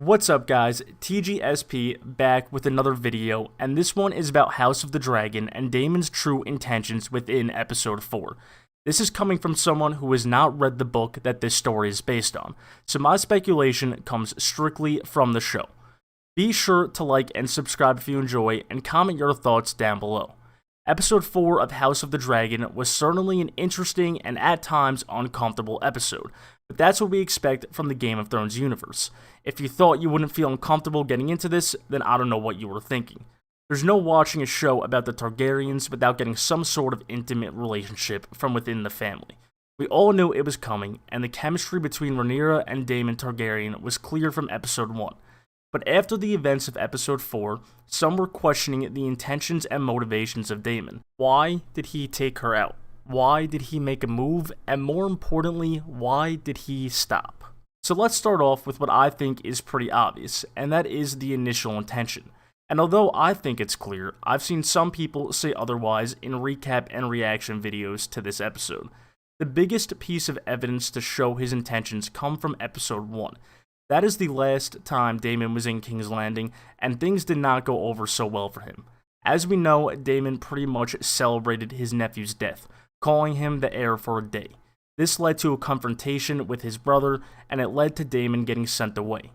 What's up guys, TGSP back with another video, and this one is about House of the Dragon and Daemon's true intentions within episode 4. This is coming from someone who has not read the book that this story is based on, so my speculation comes strictly from the show. Be sure to like and subscribe if you enjoy, and comment your thoughts down below. Episode 4 of House of the Dragon was certainly an interesting and at times uncomfortable episode, but that's what we expect from the Game of Thrones universe. If you thought you wouldn't feel uncomfortable getting into this, then I don't know what you were thinking. There's no watching a show about the Targaryens without getting some sort of intimate relationship from within the family. We all knew it was coming, and the chemistry between Rhaenyra and Daemon Targaryen was clear from episode 1. But after the events of episode 4, some were questioning the intentions and motivations of Daemon. Why did he take her out? Why did he make a move? And more importantly, why did he stop? So let's start off with what I think is pretty obvious, and that is the initial intention. And although I think it's clear, I've seen some people say otherwise in recap and reaction videos to this episode. The biggest piece of evidence to show his intentions come from episode 1. That is the last time Daemon was in King's Landing, and things did not go over so well for him. As we know, Daemon pretty much celebrated his nephew's death, calling him the heir for a day. This led to a confrontation with his brother, and it led to Daemon getting sent away.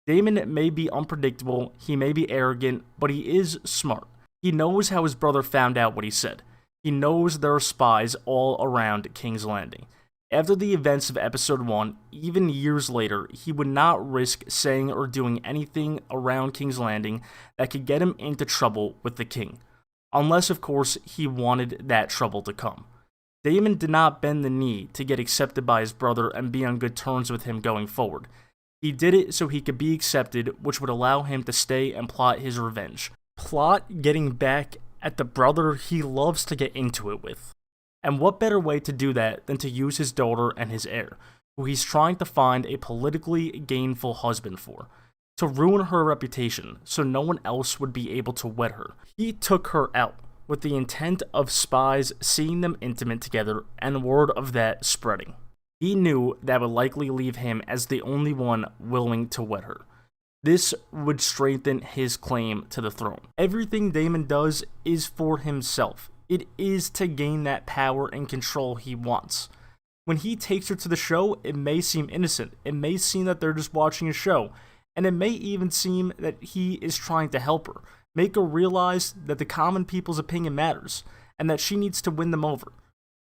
Daemon may be unpredictable, he may be arrogant, but he is smart. He knows how his brother found out what he said. He knows there are spies all around King's Landing. After the events of episode 1, even years later, he would not risk saying or doing anything around King's Landing that could get him into trouble with the king. Unless, of course, he wanted that trouble to come. Daemon did not bend the knee to get accepted by his brother and be on good terms with him going forward. He did it so he could be accepted, which would allow him to stay and plot his revenge. Plot getting back at the brother he loves to get into it with. And what better way to do that than to use his daughter and his heir, who he's trying to find a politically gainful husband for, to ruin her reputation so no one else would be able to wed her. He took her out with the intent of spies seeing them intimate together and word of that spreading. He knew that would likely leave him as the only one willing to wed her. This would strengthen his claim to the throne. Everything Daemon does is for himself. It is to gain that power and control he wants. When he takes her to the show, it may seem innocent. It may seem that they're just watching a show. And it may even seem that he is trying to help her, make her realize that the common people's opinion matters, and that she needs to win them over.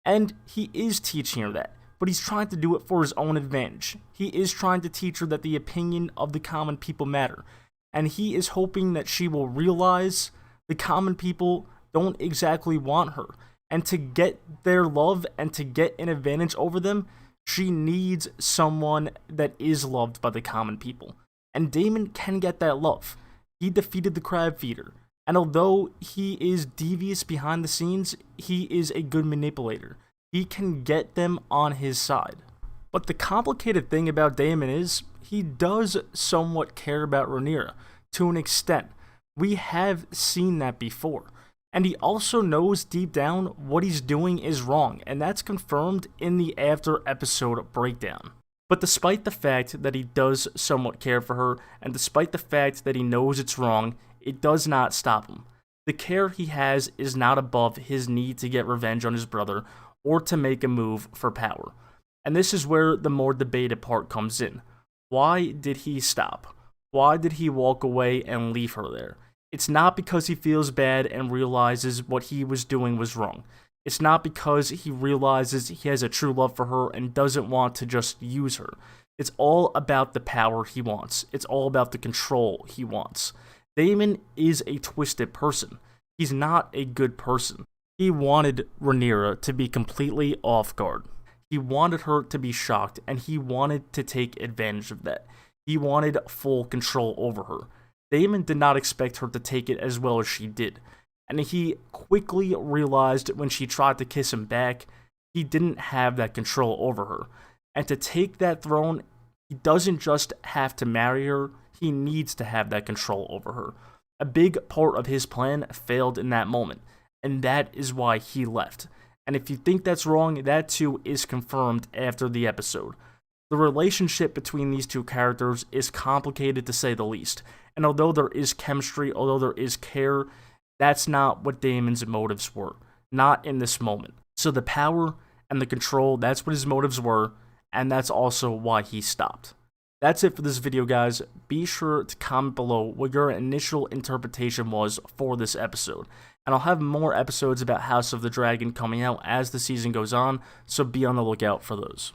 And he is teaching her that, but he's trying to do it for his own advantage. He is trying to teach her that the opinion of the common people matter, and he is hoping that she will realize the common people don't exactly want her, and to get their love and to get an advantage over them, she needs someone that is loved by the common people. And Daemon can get that love. He defeated the crab feeder, and although he is devious behind the scenes, he is a good manipulator. He can get them on his side. But the complicated thing about Daemon is, he does somewhat care about Rhaenyra, to an extent. We have seen that before. And he also knows deep down what he's doing is wrong, and that's confirmed in the after episode breakdown. But despite the fact that he does somewhat care for her, and despite the fact that he knows it's wrong, it does not stop him. The care he has is not above his need to get revenge on his brother, or to make a move for power. And this is where the more debated part comes in. Why did he stop? Why did he walk away and leave her there? It's not because he feels bad and realizes what he was doing was wrong. It's not because he realizes he has a true love for her and doesn't want to just use her. It's all about the power he wants. It's all about the control he wants. Daemon is a twisted person. He's not a good person. He wanted Rhaenyra to be completely off guard. He wanted her to be shocked, and he wanted to take advantage of that. He wanted full control over her. Daemon did not expect her to take it as well as she did, and he quickly realized when she tried to kiss him back, he didn't have that control over her. And to take that throne, he doesn't just have to marry her, he needs to have that control over her. A big part of his plan failed in that moment, and that is why he left. And if you think that's wrong, that too is confirmed after the episode. The relationship between these two characters is complicated to say the least, and although there is chemistry, although there is care, that's not what Daemon's motives were, not in this moment. So the power and the control, that's what his motives were, and that's also why he stopped. That's it for this video, guys. Be sure to comment below what your initial interpretation was for this episode. And I'll have more episodes about House of the Dragon coming out as the season goes on, so be on the lookout for those.